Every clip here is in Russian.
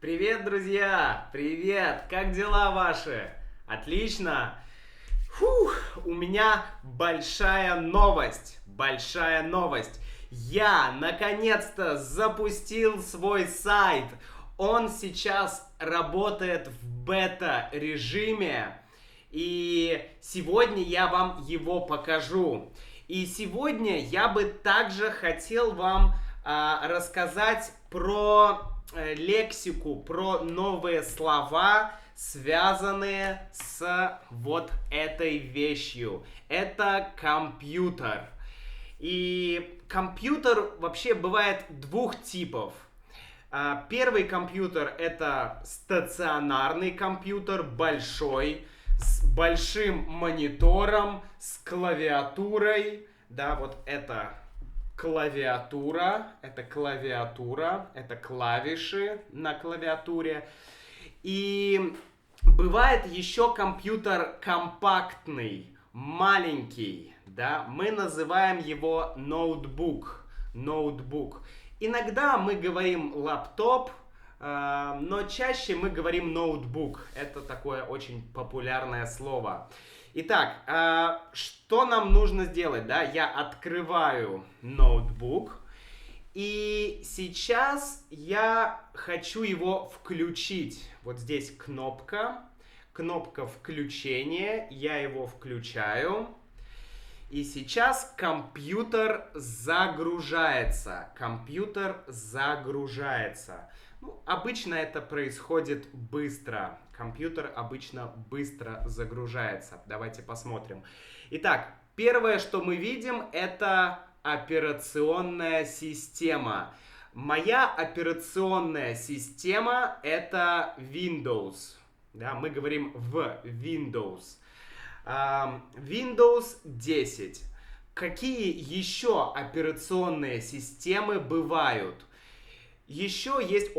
Привет, друзья! Привет! Как дела ваши? Отлично! Фух, у меня большая новость. Большая новость. Я наконец-то запустил свой сайт. Он сейчас работает в бета-режиме. И сегодня я вам его покажу. И сегодня я бы также хотел вам рассказать про лексику, про новые слова, связанные с вот этой вещью. Это компьютер. И компьютер вообще бывает двух типов. Первый компьютер это стационарный компьютер, большой, с большим монитором, с клавиатурой. Да, вот это клавиатура, это клавиши на клавиатуре. И бывает еще компьютер компактный, маленький, да, мы называем его ноутбук. Ноутбук. Иногда мы говорим лаптоп, но чаще мы говорим ноутбук. Это такое очень популярное слово. Итак, что нам нужно сделать? Да? Я открываю ноутбук. И сейчас я хочу его включить. Вот здесь кнопка. Кнопка включения. Я его включаю. И сейчас компьютер загружается. Компьютер загружается. Ну, обычно это происходит быстро. Компьютер обычно быстро загружается. Давайте посмотрим. Итак, первое, что мы видим, это операционная система. Моя операционная система это Windows. Да, мы говорим в Windows. Windows 10. Какие еще операционные системы бывают? Еще есть...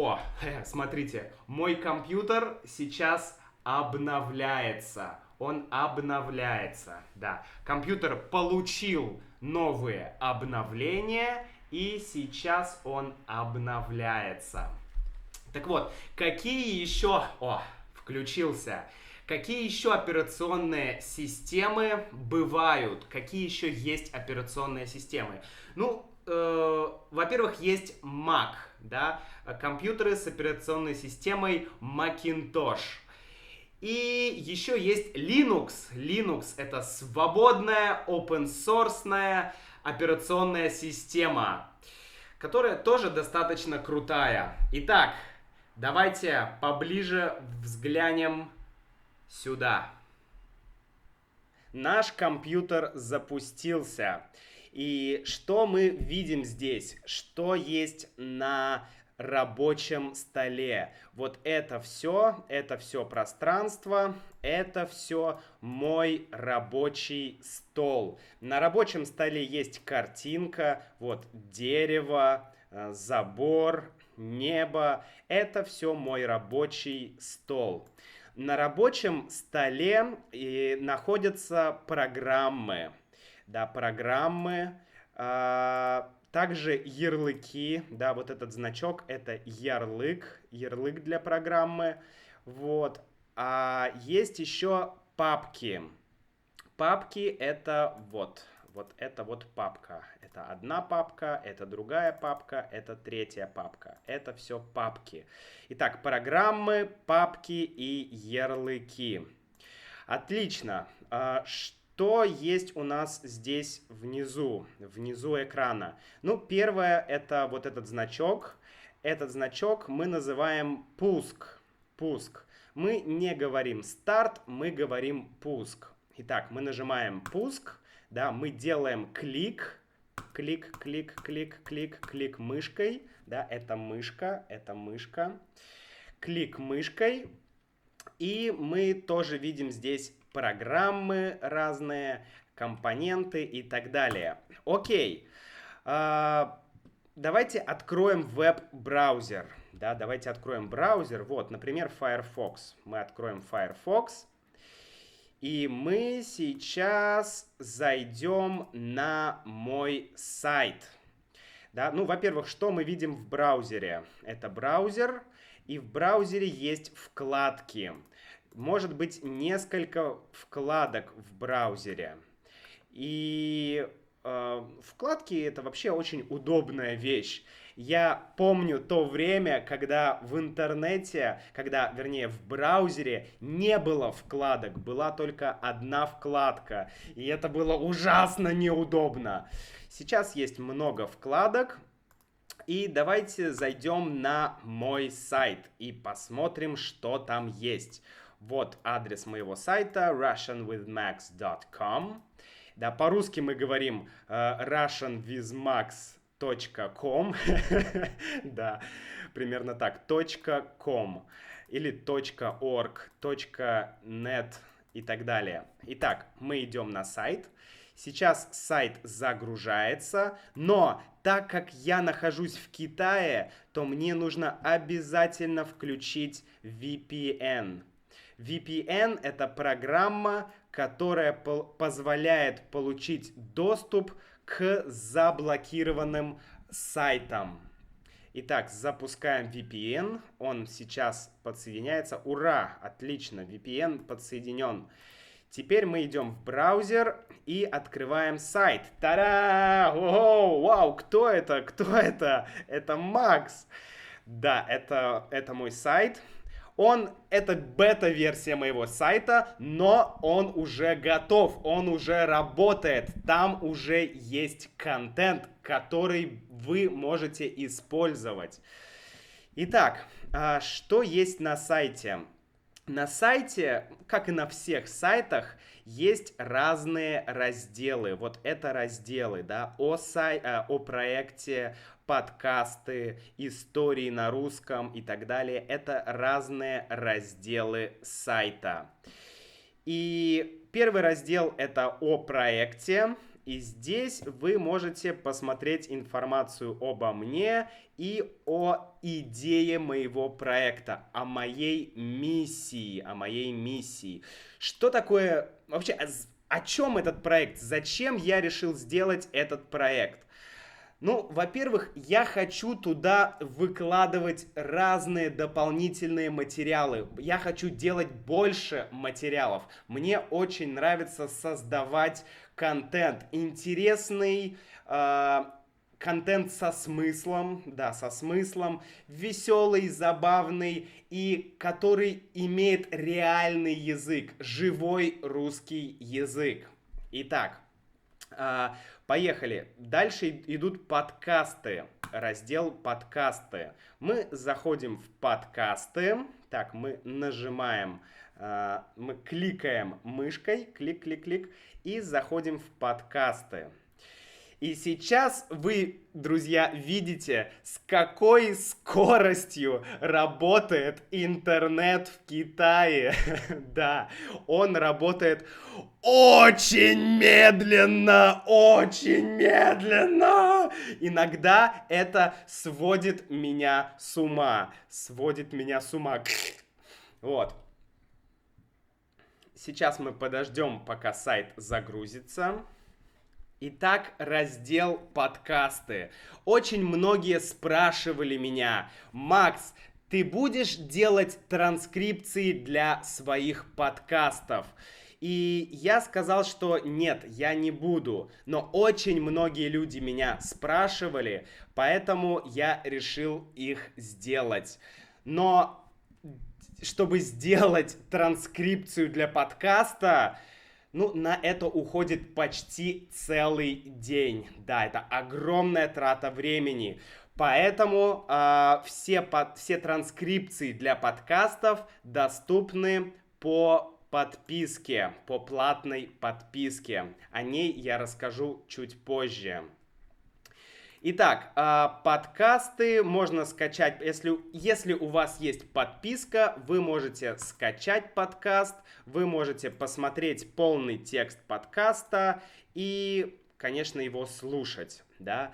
смотрите, мой компьютер сейчас обновляется. Он обновляется, да. Компьютер получил новые обновления, и сейчас он обновляется. Так вот, какие еще... включился. Какие еще операционные системы бывают? Какие еще есть операционные системы? Ну, во-первых, есть Mac, да, компьютеры с операционной системой Macintosh. И еще есть Linux. Linux это свободная, open-source операционная система, которая тоже достаточно крутая. Итак, давайте поближе взглянем сюда. Наш компьютер запустился. И что мы видим здесь? Что есть на рабочем столе? Вот это все пространство, это все мой рабочий стол. На рабочем столе есть картинка, вот дерево, забор, небо. Это все мой рабочий стол. На рабочем столе находятся программы. Да, программы. Также ярлыки. Да, вот этот значок это ярлык. Ярлык для программы. Вот. А есть еще папки. Папки это вот. Вот это вот папка. Это одна папка, это другая папка, это третья папка. Это все папки. Итак, программы, папки и ярлыки. Отлично. Что есть у нас здесь внизу? Внизу экрана. Ну, первое это вот этот значок. Этот значок мы называем пуск. Пуск. Мы не говорим старт, мы говорим пуск. Итак, мы нажимаем пуск. Да, мы делаем клик, клик, клик, клик, клик, клик мышкой. Да, это мышка, это мышка. Клик мышкой. И мы тоже видим здесь программы разные, компоненты и так далее. Окей. Давайте откроем веб-браузер. Да, давайте откроем браузер. Вот, например, Firefox. Мы откроем Firefox. И мы сейчас зайдем на мой сайт. Да? Ну, во-первых, что мы видим в браузере? Это браузер, и в браузере есть вкладки. Может быть несколько вкладок в браузере. И вкладки это вообще очень удобная вещь. Я помню то время, когда в интернете, вернее, в браузере не было вкладок, была только одна вкладка. И это было ужасно неудобно. Сейчас есть много вкладок. И давайте зайдем на мой сайт и посмотрим, что там есть. Вот адрес моего сайта russianwithmax.com. Да, по-русски мы говорим russianwithmax.com. Да, примерно так. .com или .org, .net и так далее. Итак, мы идем на сайт. Сейчас сайт загружается, но так как я нахожусь в Китае, то мне нужно обязательно включить VPN. VPN — это программа, которая позволяет получить доступ к заблокированным сайтам. Итак, запускаем VPN. Он сейчас подсоединяется. Ура! Отлично, VPN подсоединен. Теперь мы идем в браузер и открываем сайт. Та-да! Вау! Кто это? Кто это? Это Макс. Да, это мой сайт. Это бета-версия моего сайта, но он уже готов, он уже работает. Там уже есть контент, который вы можете использовать. Итак, что есть на сайте? На сайте, как и на всех сайтах, есть разные разделы. Вот это разделы, да, о проекте, подкасты, истории на русском и так далее. Это разные разделы сайта. И первый раздел — это о проекте. И здесь вы можете посмотреть информацию обо мне и о идее моего проекта, о моей миссии. Что такое вообще, о чем этот проект? Зачем я решил сделать этот проект? Ну, во-первых, я хочу туда выкладывать разные дополнительные материалы. Я хочу делать больше материалов. Мне очень нравится создавать контент. Интересный контент со смыслом, веселый, забавный и который имеет реальный язык, живой русский язык. Итак, поехали. Дальше идут подкасты. Раздел подкасты. Мы заходим в подкасты. Так, мы нажимаем, мы кликаем мышкой, клик, и заходим в подкасты. И сейчас вы, друзья, видите, с какой скоростью работает интернет в Китае. Да, он работает очень медленно. Иногда это сводит меня с ума. Вот. Сейчас мы подождем, пока сайт загрузится. Итак, раздел подкасты. Очень многие спрашивали меня: Макс, ты будешь делать транскрипции для своих подкастов? И я сказал, что нет, я не буду. Но очень многие люди меня спрашивали, поэтому я решил их сделать. Но чтобы сделать транскрипцию для подкаста, на это уходит почти целый день. Да, это огромная трата времени. Поэтому все транскрипции для подкастов доступны по подписке, по платной подписке. О ней я расскажу чуть позже. Итак, подкасты можно скачать, если у вас есть подписка, вы можете скачать подкаст, вы можете посмотреть полный текст подкаста и, конечно, его слушать, да.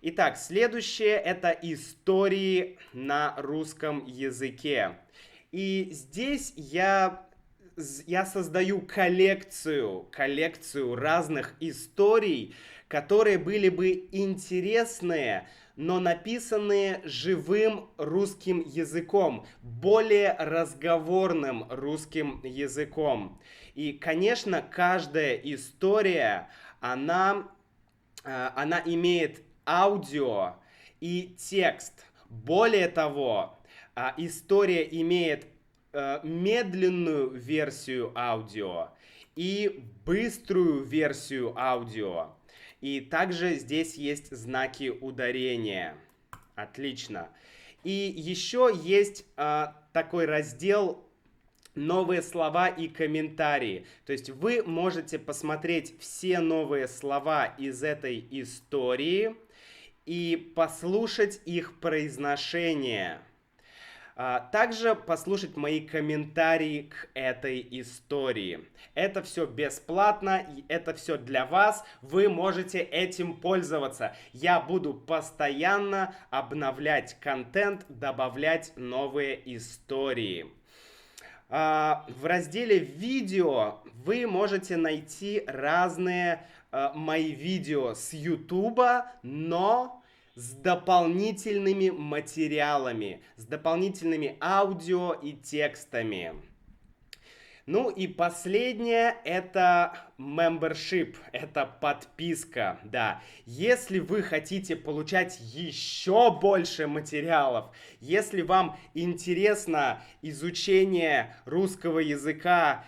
Итак, следующее — это истории на русском языке. И здесь я создаю коллекцию разных историй, которые были бы интересные, но написанные живым русским языком, более разговорным русским языком. И, конечно, каждая история, она имеет аудио и текст. Более того, история имеет медленную версию аудио и быструю версию аудио. И также здесь есть знаки ударения. Отлично. И еще есть такой раздел «Новые слова и комментарии». То есть вы можете посмотреть все новые слова из этой истории и послушать их произношение. Также послушать мои комментарии к этой истории. Это все бесплатно, и это все для вас. Вы можете этим пользоваться. Я буду постоянно обновлять контент, добавлять новые истории. В разделе «Видео» вы можете найти разные мои видео с YouTube, но с дополнительными материалами, с дополнительными аудио и текстами. Ну и последнее — это membership, это подписка, да. Если вы хотите получать еще больше материалов, если вам интересно изучение русского языка,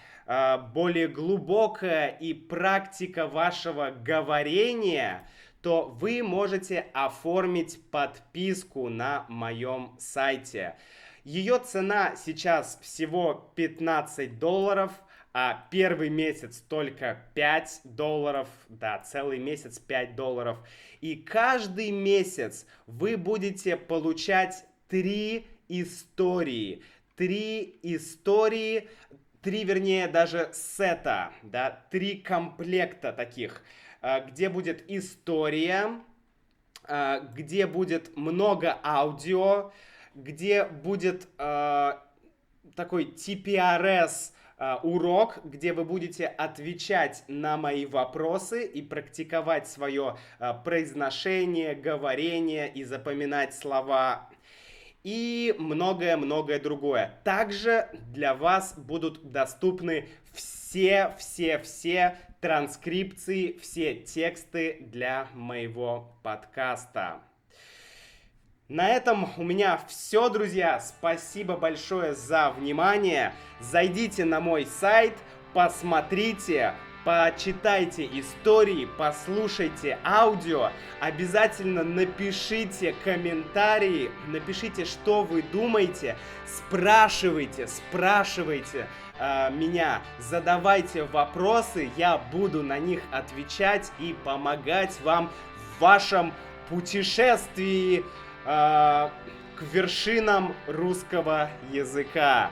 более глубокая и практика вашего говорения, то вы можете оформить подписку на моем сайте. Ее цена сейчас всего $15, а первый месяц только $5. Да, целый месяц $5. И каждый месяц вы будете получать 3 истории. 3 истории, 3, вернее, даже сета, да, 3 комплекта таких, где будет история, где будет много аудио, где будет такой TPRS урок, где вы будете отвечать на мои вопросы и практиковать свое произношение, говорение и запоминать слова. И многое-многое другое. Также для вас будут доступны все транскрипции, все тексты для моего подкаста. На этом у меня все, друзья. Спасибо большое за внимание. Зайдите на мой сайт, посмотрите, почитайте истории, послушайте аудио. Обязательно напишите комментарии, напишите, что вы думаете. Спрашивайте меня, задавайте вопросы, я буду на них отвечать и помогать вам в вашем путешествии к вершинам русского языка.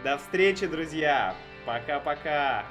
До встречи, друзья! Пока-пока!